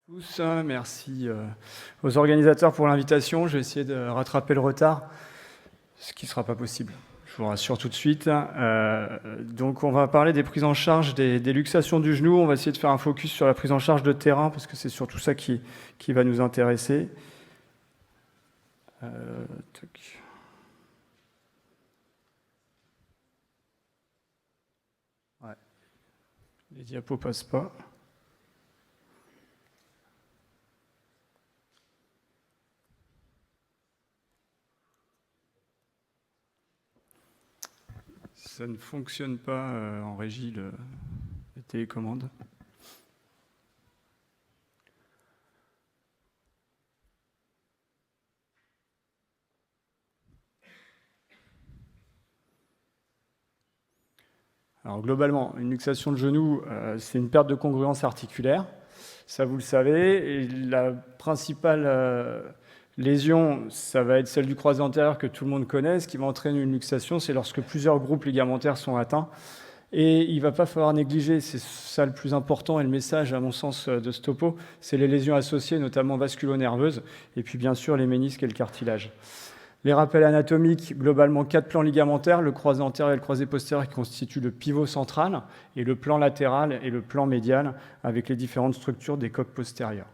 Tous, merci aux organisateurs pour l'invitation. Je vais essayer de rattraper le retard, ce qui ne sera pas possible. Je vous rassure tout de suite. Donc on va parler des prises en charge des luxations du genou. On va essayer de faire un focus sur la prise en charge de terrain parce que c'est surtout ça qui va nous intéresser. Ouais. Les diapos passent pas. Ça ne fonctionne pas en régie, les télécommandes. Alors globalement, une luxation de genou, c'est une perte de congruence articulaire. Ça, vous le savez. Et la principale lésion, ça va être celle du croisé antérieur que tout le monde connaît. Ce qui va entraîner une luxation, c'est lorsque plusieurs groupes ligamentaires sont atteints. Et il ne va pas falloir négliger, c'est ça le plus important et le message, à mon sens, de ce topo, c'est les lésions associées, notamment vasculo-nerveuses, et puis bien sûr les ménisques et le cartilage. Les rappels anatomiques, globalement 4 plans ligamentaires, le croisé antérieur et le croisé postérieur qui constituent le pivot central, et le plan latéral et le plan médial, avec les différentes structures des coques postérieures.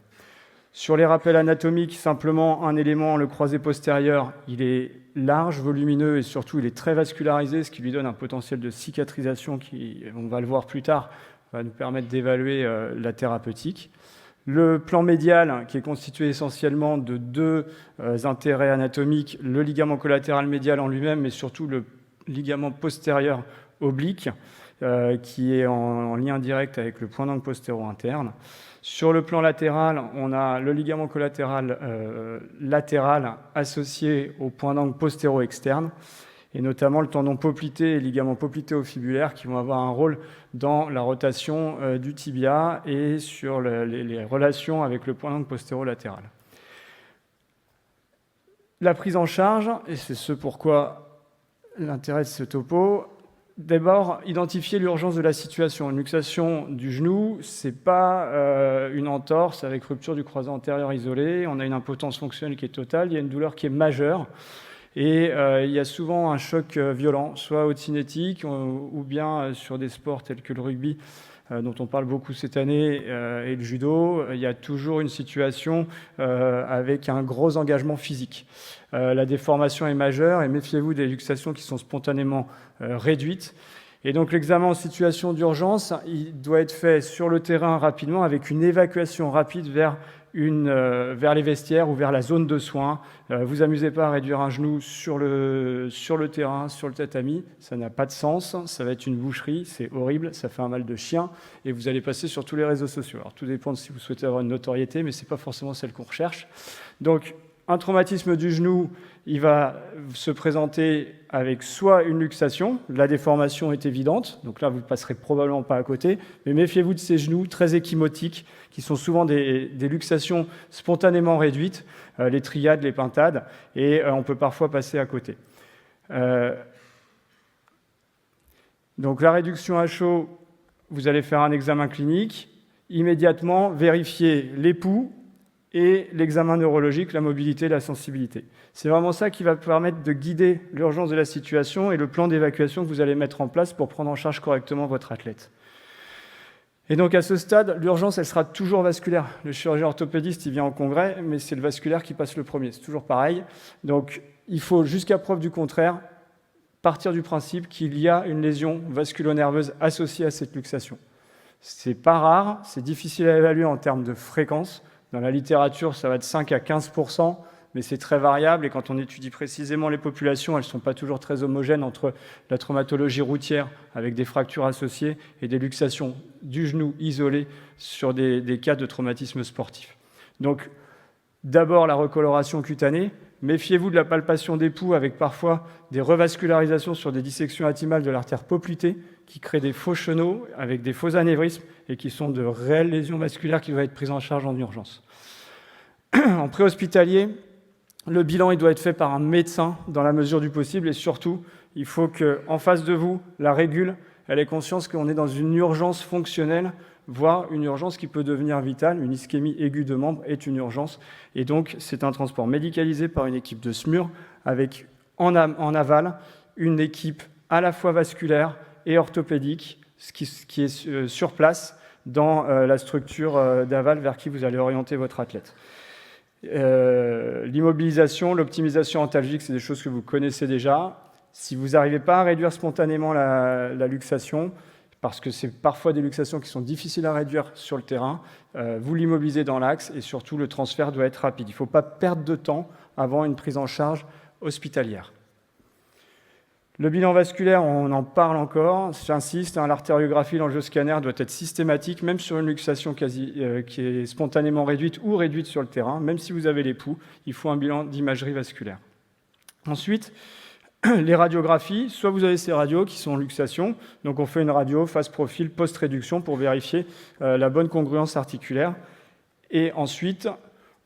Sur les rappels anatomiques, simplement un élément, le croisé postérieur, il est large, volumineux et surtout il est très vascularisé, ce qui lui donne un potentiel de cicatrisation qui, on va le voir plus tard, va nous permettre d'évaluer la thérapeutique. Le plan médial, qui est constitué essentiellement de deux intérêts anatomiques, le ligament collatéral médial en lui-même, mais surtout le ligament postérieur oblique, qui est en lien direct avec le point d'angle postéro-interne. Sur le plan latéral, on a le ligament collatéral latéral associé au point d'angle postéro-externe, et notamment le tendon poplité et le ligament poplitéo-fibulaire qui vont avoir un rôle dans la rotation du tibia et sur les relations avec le point d'angle postéro-latéral. La prise en charge, et c'est ce pourquoi l'intérêt de ce topo, d'abord, identifier l'urgence de la situation. Une luxation du genou, ce n'est pas une entorse avec rupture du croisé antérieur isolé. On a une impotence fonctionnelle qui est totale, il y a une douleur qui est majeure. Et il y a souvent un choc violent, soit au cinétique ou bien sur des sports tels que le rugby, dont on parle beaucoup cette année, et le judo. Il y a toujours une situation avec un gros engagement physique. La déformation est majeure et méfiez-vous des luxations qui sont spontanément réduites. Et donc l'examen en situation d'urgence, il doit être fait sur le terrain rapidement avec une évacuation rapide vers les vestiaires ou vers la zone de soins. Vous amusez pas à réduire un genou sur le terrain, sur le tatami, ça n'a pas de sens, ça va être une boucherie, c'est horrible, ça fait un mal de chien, et vous allez passer sur tous les réseaux sociaux. Alors tout dépend de si vous souhaitez avoir une notoriété, mais c'est pas forcément celle qu'on recherche. Donc un traumatisme du genou, il va se présenter avec soit une luxation, la déformation est évidente, donc là vous ne passerez probablement pas à côté, mais méfiez-vous de ces genoux très échymotiques, qui sont souvent des luxations spontanément réduites, les triades, les pintades, et on peut parfois passer à côté. Donc la réduction à chaud, vous allez faire un examen clinique, immédiatement vérifier l'époux, et l'examen neurologique, la mobilité, la sensibilité. C'est vraiment ça qui va permettre de guider l'urgence de la situation et le plan d'évacuation que vous allez mettre en place pour prendre en charge correctement votre athlète. Et donc à ce stade, l'urgence, elle sera toujours vasculaire. Le chirurgien orthopédiste, il vient en congrès, mais c'est le vasculaire qui passe le premier. C'est toujours pareil. Donc il faut, jusqu'à preuve du contraire, partir du principe qu'il y a une lésion vasculo-nerveuse associée à cette luxation. C'est pas rare, c'est difficile à évaluer en termes de fréquence. Dans la littérature, ça va de 5 à 15%, mais c'est très variable. Et quand on étudie précisément les populations, elles ne sont pas toujours très homogènes entre la traumatologie routière avec des fractures associées et des luxations du genou isolées sur des cas de traumatisme sportif. Donc, d'abord la recoloration cutanée. Méfiez-vous de la palpation d'époux avec parfois des revascularisations sur des dissections athymales de l'artère poplitée qui créent des faux chenaux avec des faux anévrismes et qui sont de réelles lésions vasculaires qui doivent être prises en charge en urgence. En préhospitalier, le bilan il doit être fait par un médecin dans la mesure du possible et surtout, il faut qu'en face de vous, la régule elle ait conscience qu'on est dans une urgence fonctionnelle, voire une urgence qui peut devenir vitale. Une ischémie aiguë de membre est une urgence. Et donc, c'est un transport médicalisé par une équipe de SMUR, avec en aval une équipe à la fois vasculaire et orthopédique, qui est sur place dans la structure d'aval vers qui vous allez orienter votre athlète. L'immobilisation, l'optimisation antalgique, c'est des choses que vous connaissez déjà. Si vous n'arrivez pas à réduire spontanément la luxation, parce que c'est parfois des luxations qui sont difficiles à réduire sur le terrain, vous l'immobilisez dans l'axe et surtout le transfert doit être rapide. Il ne faut pas perdre de temps avant une prise en charge hospitalière. Le bilan vasculaire, on en parle encore, j'insiste, l'artériographie, l'angioscanner doit être systématique, même sur une luxation qui est spontanément réduite ou réduite sur le terrain, même si vous avez les pouls, il faut un bilan d'imagerie vasculaire. Ensuite, les radiographies, soit vous avez ces radios qui sont en luxation, donc on fait une radio face profil post-réduction pour vérifier la bonne congruence articulaire, et ensuite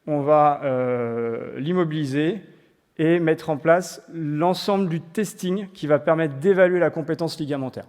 on va l'immobiliser et mettre en place l'ensemble du testing qui va permettre d'évaluer la compétence ligamentaire.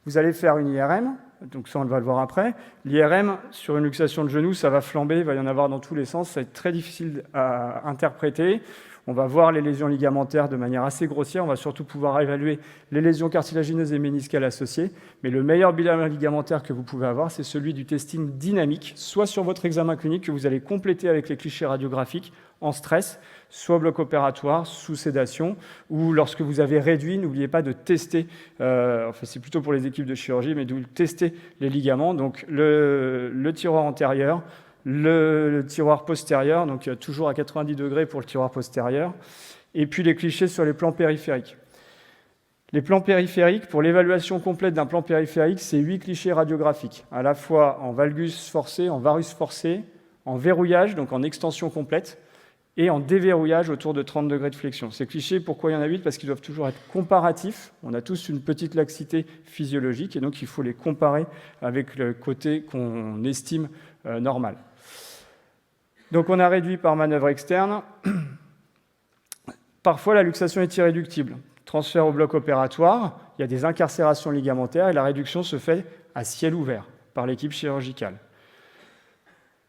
Vous allez faire une IRM, donc ça on va le voir après. L'IRM, sur une luxation de genou, ça va flamber, il va y en avoir dans tous les sens, ça va être très difficile à interpréter. On va voir les lésions ligamentaires de manière assez grossière, on va surtout pouvoir évaluer les lésions cartilagineuses et méniscales associées, mais le meilleur bilan ligamentaire que vous pouvez avoir, c'est celui du testing dynamique, soit sur votre examen clinique que vous allez compléter avec les clichés radiographiques en stress, soit au bloc opératoire, sous sédation, ou lorsque vous avez réduit, n'oubliez pas de tester, c'est plutôt pour les équipes de chirurgie, mais de tester les ligaments, donc le tiroir antérieur, le tiroir postérieur, donc toujours à 90 degrés pour le tiroir postérieur, et puis les clichés sur les plans périphériques. Les plans périphériques, pour l'évaluation complète d'un plan périphérique, c'est 8 clichés radiographiques, à la fois en valgus forcé, en varus forcé, en verrouillage, donc en extension complète, et en déverrouillage autour de 30 degrés de flexion. Ces clichés, pourquoi il y en a 8 ? Parce qu'ils doivent toujours être comparatifs. On a tous une petite laxité physiologique, et donc il faut les comparer avec le côté qu'on estime normal. Donc on a réduit par manœuvre externe. Parfois, la luxation est irréductible. Transfert au bloc opératoire, il y a des incarcérations ligamentaires et la réduction se fait à ciel ouvert par l'équipe chirurgicale.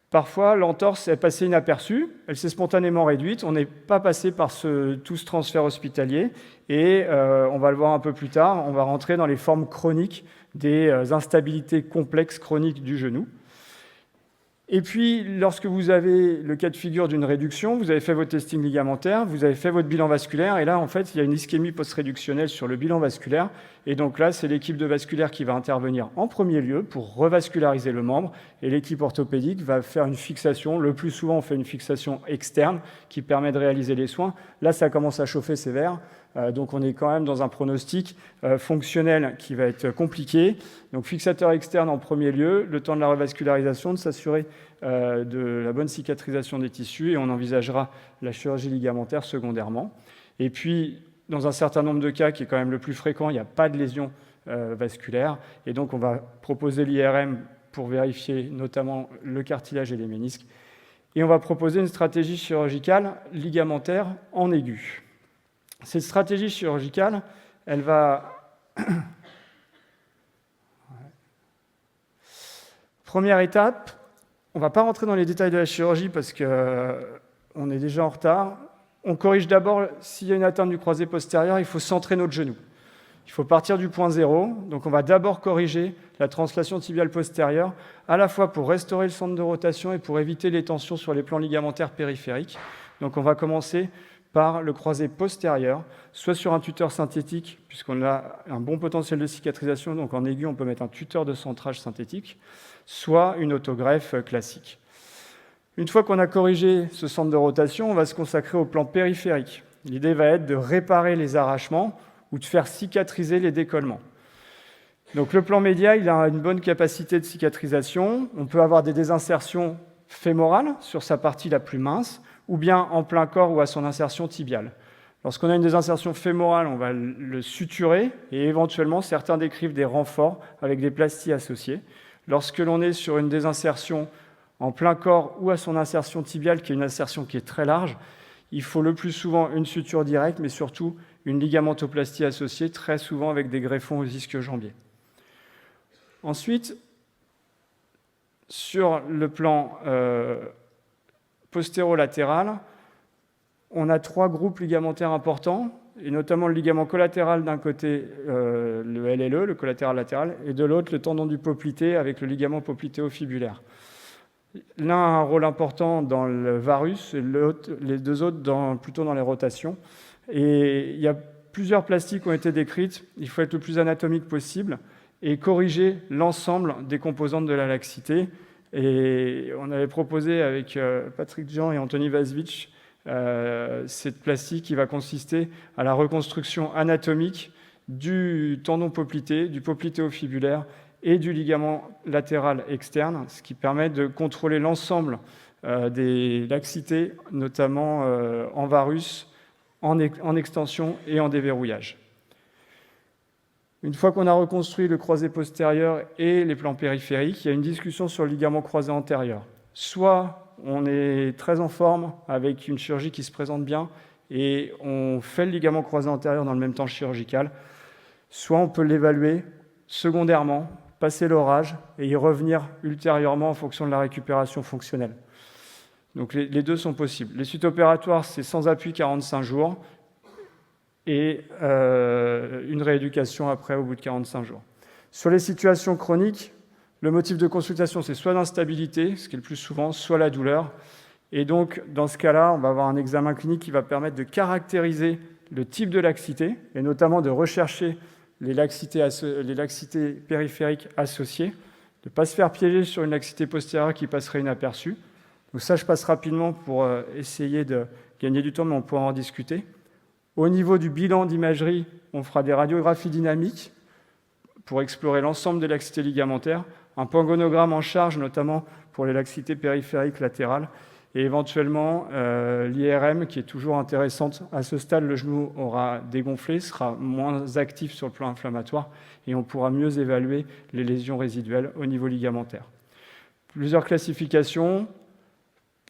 Parfois, l'entorse est passée inaperçue, elle s'est spontanément réduite, on n'est pas passé par tout ce transfert hospitalier et on va le voir un peu plus tard, on va rentrer dans les formes chroniques des instabilités complexes chroniques du genou. Et puis, lorsque vous avez le cas de figure d'une réduction, vous avez fait votre testing ligamentaire, vous avez fait votre bilan vasculaire, et là, en fait, il y a une ischémie post-réductionnelle sur le bilan vasculaire, et donc là, c'est l'équipe de vasculaire qui va intervenir en premier lieu pour revasculariser le membre, et l'équipe orthopédique va faire une fixation. Le plus souvent, on fait une fixation externe qui permet de réaliser les soins. Là, ça commence à chauffer sévère. Donc on est quand même dans un pronostic fonctionnel qui va être compliqué. Donc fixateur externe en premier lieu, le temps de la revascularisation, de s'assurer de la bonne cicatrisation des tissus, et on envisagera la chirurgie ligamentaire secondairement. Et puis, dans un certain nombre de cas, qui est quand même le plus fréquent, il n'y a pas de lésion vasculaire, et donc on va proposer l'IRM pour vérifier notamment le cartilage et les ménisques, et on va proposer une stratégie chirurgicale ligamentaire en aigu. Cette stratégie chirurgicale, elle va... Première étape, on ne va pas rentrer dans les détails de la chirurgie parce qu'on est déjà en retard. On corrige d'abord, s'il y a une atteinte du croisé postérieur, il faut centrer notre genou. Il faut partir du point zéro, donc on va d'abord corriger la translation tibiale postérieure, à la fois pour restaurer le centre de rotation et pour éviter les tensions sur les plans ligamentaires périphériques. Donc on va commencer par le croisé postérieur, soit sur un tuteur synthétique, puisqu'on a un bon potentiel de cicatrisation, donc en aigu, on peut mettre un tuteur de centrage synthétique, soit une autogreffe classique. Une fois qu'on a corrigé ce centre de rotation, on va se consacrer au plan périphérique. L'idée va être de réparer les arrachements ou de faire cicatriser les décollements. Donc le plan médial, il a une bonne capacité de cicatrisation. On peut avoir des désinsertions fémorales sur sa partie la plus mince, ou bien en plein corps ou à son insertion tibiale. Lorsqu'on a une désinsertion fémorale, on va le suturer et éventuellement certains décrivent des renforts avec des plasties associées. Lorsque l'on est sur une désinsertion en plein corps ou à son insertion tibiale, qui est une insertion qui est très large, il faut le plus souvent une suture directe, mais surtout une ligamentoplastie associée, très souvent avec des greffons aux ischio-jambiers. Ensuite, sur le plan postérolatéral, on a 3 groupes ligamentaires importants, et notamment le ligament collatéral d'un côté, le LLE, le collatéral latéral, et de l'autre, le tendon du poplité avec le ligament poplitéo-fibulaire. L'un a un rôle important dans le varus, et les deux autres plutôt dans les rotations. Et il y a plusieurs plastiques qui ont été décrites. Il faut être le plus anatomique possible et corriger l'ensemble des composantes de la laxité. Et on avait proposé avec Patrick Jean et Anthony Vazvich cette plastique qui va consister à la reconstruction anatomique du tendon poplité, du poplitéo-fibulaire et du ligament latéral externe, ce qui permet de contrôler l'ensemble des laxités, notamment en varus, en extension et en déverrouillage. Une fois qu'on a reconstruit le croisé postérieur et les plans périphériques, il y a une discussion sur le ligament croisé antérieur. Soit on est très en forme avec une chirurgie qui se présente bien et on fait le ligament croisé antérieur dans le même temps chirurgical, soit on peut l'évaluer secondairement, passer l'orage et y revenir ultérieurement en fonction de la récupération fonctionnelle. Donc les deux sont possibles. Les suites opératoires, c'est sans appui 45 jours et une rééducation après au bout de 45 jours. Sur les situations chroniques, le motif de consultation, c'est soit l'instabilité, ce qui est le plus souvent, soit la douleur. Et donc, dans ce cas-là, on va avoir un examen clinique qui va permettre de caractériser le type de laxité et notamment de rechercher les laxités périphériques associées, de ne pas se faire piéger sur une laxité postérieure qui passerait inaperçue. Donc ça, je passe rapidement pour essayer de gagner du temps, mais on pourra en discuter. Au niveau du bilan d'imagerie, on fera des radiographies dynamiques pour explorer l'ensemble des laxités ligamentaires, un pangonogramme en charge, notamment pour les laxités périphériques latérales, et éventuellement l'IRM, qui est toujours intéressante. À ce stade, le genou aura dégonflé, sera moins actif sur le plan inflammatoire, et on pourra mieux évaluer les lésions résiduelles au niveau ligamentaire. Plusieurs classifications,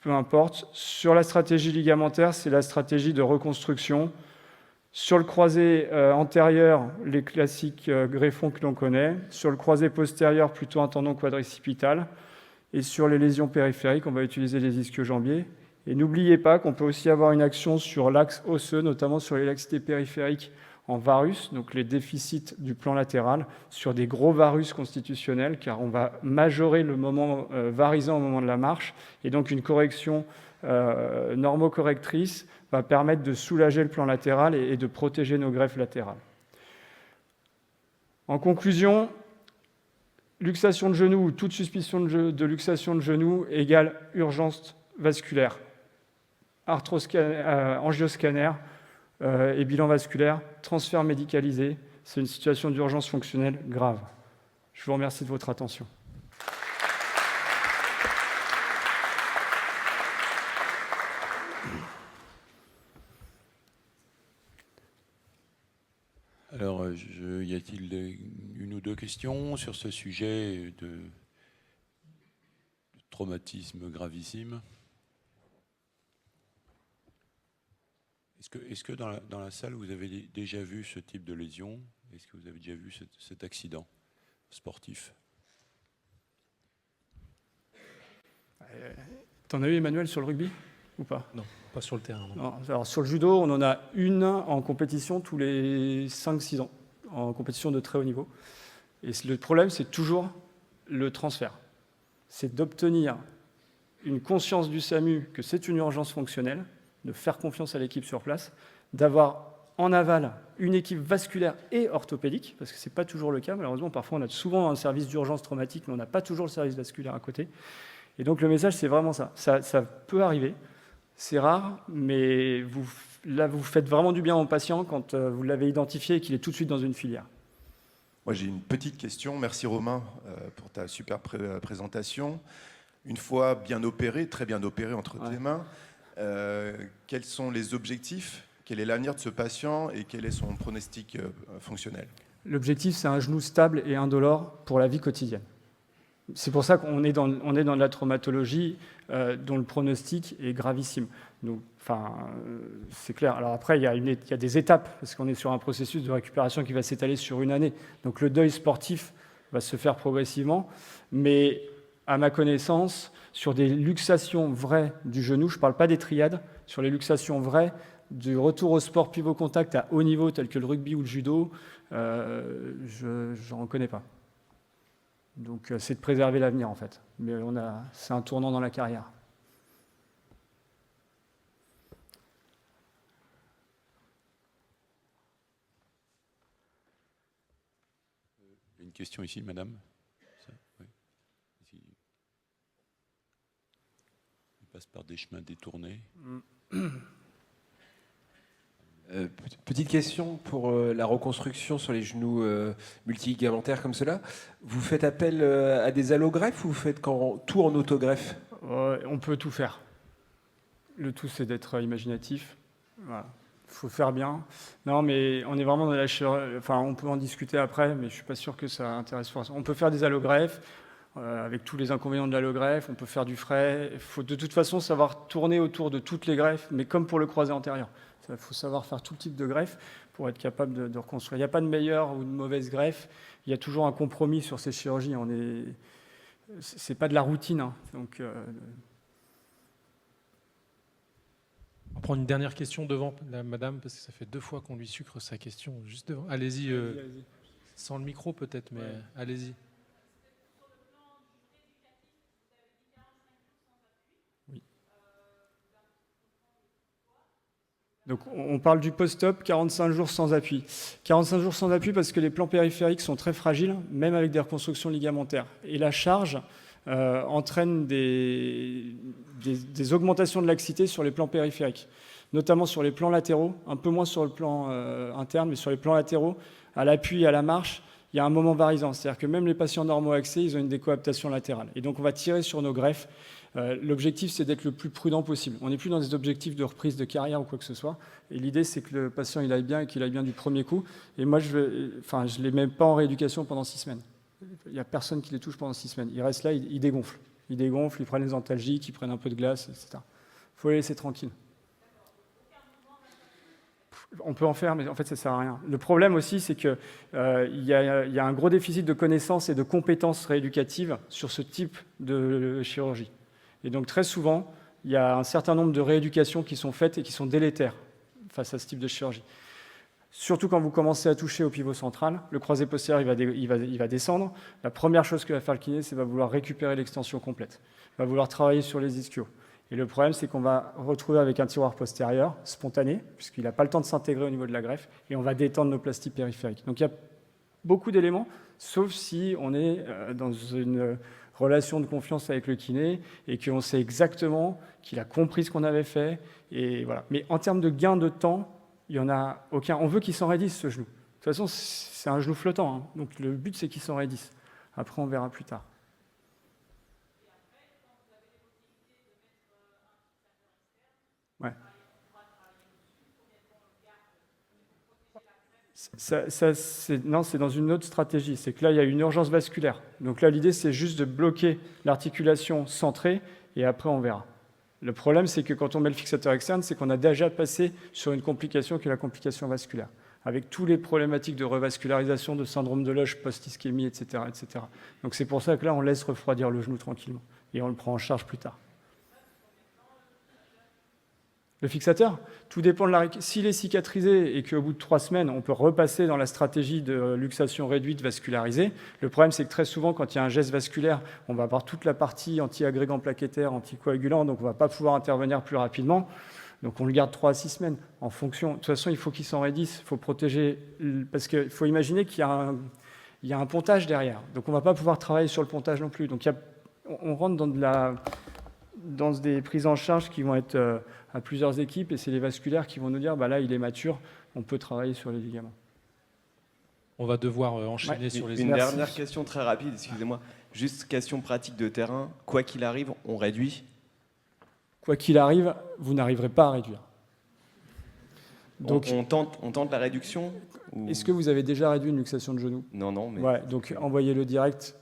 peu importe. Sur la stratégie ligamentaire, c'est la stratégie de reconstruction. Sur le croisé antérieur, les classiques greffons que l'on connaît. Sur le croisé postérieur, plutôt un tendon quadricipital. Et sur les lésions périphériques, on va utiliser les ischio-jambiers. Et n'oubliez pas qu'on peut aussi avoir une action sur l'axe osseux, notamment sur les laxités périphériques en varus, donc les déficits du plan latéral, sur des gros varus constitutionnels, car on va majorer le moment varisant au moment de la marche. Et donc une correction normocorrectrice va permettre de soulager le plan latéral et de protéger nos greffes latérales. En conclusion, luxation de genou ou toute suspicion de luxation de genou égale urgence vasculaire, angioscanner et bilan vasculaire, transfert médicalisé. C'est une situation d'urgence fonctionnelle grave. Je vous remercie de votre attention. Alors, y a-t-il une ou deux questions sur ce sujet de traumatisme gravissime? Est-ce que dans la salle, vous avez déjà vu ce type de lésion? Est-ce que vous avez déjà vu cet accident sportif? T'en as eu, Emmanuel, sur le rugby ou pas? Non, pas sur le terrain. Non. Alors, sur le judo, on en a une en compétition tous les 5-6 ans, en compétition de très haut niveau. Et le problème, c'est toujours le transfert. C'est d'obtenir une conscience du SAMU que c'est une urgence fonctionnelle, de faire confiance à l'équipe sur place, d'avoir en aval une équipe vasculaire et orthopédique, parce que ce n'est pas toujours le cas, malheureusement. Parfois, on a souvent un service d'urgence traumatique, mais on n'a pas toujours le service vasculaire à côté. Et donc, le message, c'est vraiment ça. Ça peut arriver. C'est rare, mais vous faites vraiment du bien au patient quand vous l'avez identifié et qu'il est tout de suite dans une filière. Moi, j'ai une petite question. Merci Romain pour ta super présentation. Une fois bien opéré, très bien opéré entre tes mains, quels sont les objectifs? Quel est l'avenir de ce patient et quel est son pronostic fonctionnel? L'objectif, c'est un genou stable et indolore pour la vie quotidienne. C'est pour ça qu'on est dans de la traumatologie dont le pronostic est gravissime. Donc, c'est clair. Alors après, il y a des étapes, parce qu'on est sur un processus de récupération qui va s'étaler sur une année. Donc le deuil sportif va se faire progressivement. Mais à ma connaissance, sur des luxations vraies du genou, je ne parle pas des triades, sur les luxations vraies, du retour au sport pivot-contact à haut niveau, tel que le rugby ou le judo, je n'en connais pas. Donc c'est de préserver l'avenir en fait. Mais c'est un tournant dans la carrière. Une question ici, madame. Ça, oui. Ici. Il passe par des chemins détournés. Petite question pour la reconstruction sur les genoux multiligamentaires comme cela. Vous faites appel à des allogreffes ou vous faites tout en autogreffe? On peut tout faire. Le tout, c'est d'être imaginatif. Voilà. Il faut faire bien. Non, mais on est vraiment dans la chirurgie. Enfin, on peut en discuter après, mais je ne suis pas sûr que ça intéresse forcément. On peut faire des allogreffes avec tous les inconvénients de l'allogreffe. On peut faire du frais. Il faut de toute façon savoir tourner autour de toutes les greffes, mais comme pour le croisé antérieur. Il faut savoir faire tout type de greffe pour être capable de reconstruire. Il n'y a pas de meilleure ou de mauvaise greffe. Il y a toujours un compromis sur ces chirurgies. C'est pas de la routine. Hein. Donc, On va prendre une dernière question devant la madame, parce que ça fait 2 fois qu'on lui sucre sa question juste devant. Allez-y, sans le micro peut-être, mais allez-y. Oui. Donc on parle du post-op, 45 jours sans appui. 45 jours sans appui parce que les plans périphériques sont très fragiles, même avec des reconstructions ligamentaires. Et la charge entraîne des augmentations de laxité sur les plans périphériques, notamment sur les plans latéraux, un peu moins sur le plan interne, mais sur les plans latéraux, à l'appui et à la marche, il y a un moment varisant. C'est-à-dire que même les patients normo-axés, ils ont une décoaptation latérale. Et donc on va tirer sur nos greffes. L'objectif, c'est d'être le plus prudent possible. On n'est plus dans des objectifs de reprise de carrière ou quoi que ce soit. Et l'idée, c'est que le patient il aille bien et qu'il aille bien du premier coup. Et moi, je ne les mets pas en rééducation pendant 6 semaines. Il n'y a personne qui les touche pendant 6 semaines. Ils restent là, ils dégonflent. Ils dégonflent, ils prennent les antalgiques, ils prennent un peu de glace, etc. Il faut les laisser tranquilles. On peut en faire, mais en fait, ça ne sert à rien. Le problème aussi, c'est qu'il y a un gros déficit de connaissances et de compétences rééducatives sur ce type de chirurgie. Et donc, très souvent, il y a un certain nombre de rééducations qui sont faites et qui sont délétères face à ce type de chirurgie. Surtout quand vous commencez à toucher au pivot central, le croisé postérieur il va descendre. La première chose que va faire le kiné, c'est qu'il va vouloir récupérer l'extension complète. Il va vouloir travailler sur les ischios. Et le problème, c'est qu'on va retrouver avec un tiroir postérieur spontané, puisqu'il n'a pas le temps de s'intégrer au niveau de la greffe, et on va détendre nos plasties périphériques. Donc il y a beaucoup d'éléments, sauf si on est dans une relation de confiance avec le kiné et qu'on sait exactement qu'il a compris ce qu'on avait fait. Et voilà. Mais en termes de gain de temps, il n'y en a aucun. On veut qu'il s'enraidisse, ce genou. De toute façon, c'est un genou flottant. Hein. Donc le but, c'est qu'il s'enraidisse. Après, on verra plus tard. Ouais. Non, c'est dans une autre stratégie. C'est que là, il y a une urgence vasculaire. Donc là, l'idée, c'est juste de bloquer l'articulation centrée et après, on verra. Le problème, c'est que quand on met le fixateur externe, c'est qu'on a déjà passé sur une complication qui est la complication vasculaire, avec toutes les problématiques de revascularisation, de syndrome de Loge, post-ischémie, etc., etc. Donc c'est pour ça que là, on laisse refroidir le genou tranquillement et on le prend en charge plus tard. Le fixateur, tout dépend de la... S'il est cicatrisé et qu'au bout de 3 semaines, on peut repasser dans la stratégie de luxation réduite vascularisée, le problème, c'est que très souvent, quand il y a un geste vasculaire, on va avoir toute la partie anti-agrégant plaquettaire, anticoagulant, donc on ne va pas pouvoir intervenir plus rapidement. Donc on le garde 3 à 6 semaines en fonction. De toute façon, il faut qu'il s'enraidisse, il faut protéger, parce qu'il faut imaginer qu'il y a un pontage derrière. Donc on ne va pas pouvoir travailler sur le pontage non plus. Donc on rentre dans des prises en charge qui vont être à plusieurs équipes, et c'est les vasculaires qui vont nous dire bah là il est mature, on peut travailler sur les ligaments. On va devoir enchaîner sur les... Une dernière question très rapide, excusez-moi. Juste question pratique de terrain. Quoi qu'il arrive, on réduit? Quoi qu'il arrive, vous n'arriverez pas à réduire. Donc, on tente la réduction ou... Est-ce que vous avez déjà réduit une luxation de genou? Non, mais... Ouais, donc envoyez-le direct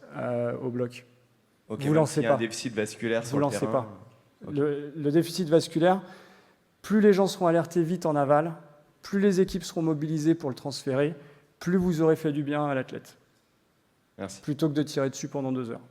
au bloc. Okay, vous lancez pas. Un déficit vasculaire sur vous le lancez terrain. Pas. Okay. Le déficit vasculaire, plus les gens seront alertés vite en aval, plus les équipes seront mobilisées pour le transférer, plus vous aurez fait du bien à l'athlète. Merci. plutôt que de tirer dessus pendant 2 heures.